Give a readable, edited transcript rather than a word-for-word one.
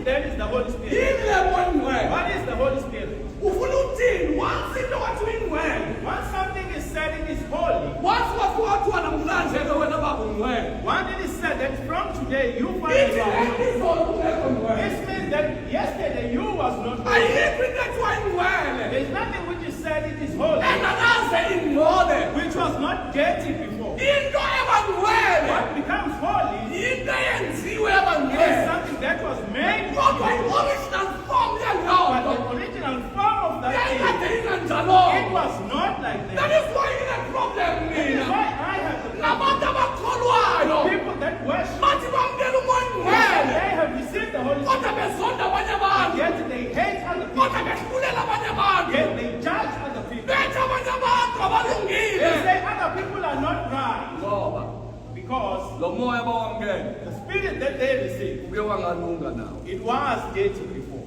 then is the Holy Spirit? What is the Holy Spirit? Once something is said it is holy, one thing is said that from today you find it wrong. This means that yesterday you was not holy. There is nothing which is said it is holy, which was not dirty before. What becomes holy is something that was made before. But the original form of that thing, it was not like that. That is why you have a problem. That is why I have the problem. People that worship, they have received the Holy Spirit, yet they hate other people, yet they judge other people. They say other people are not right because the spirit that they received, it was dirty before.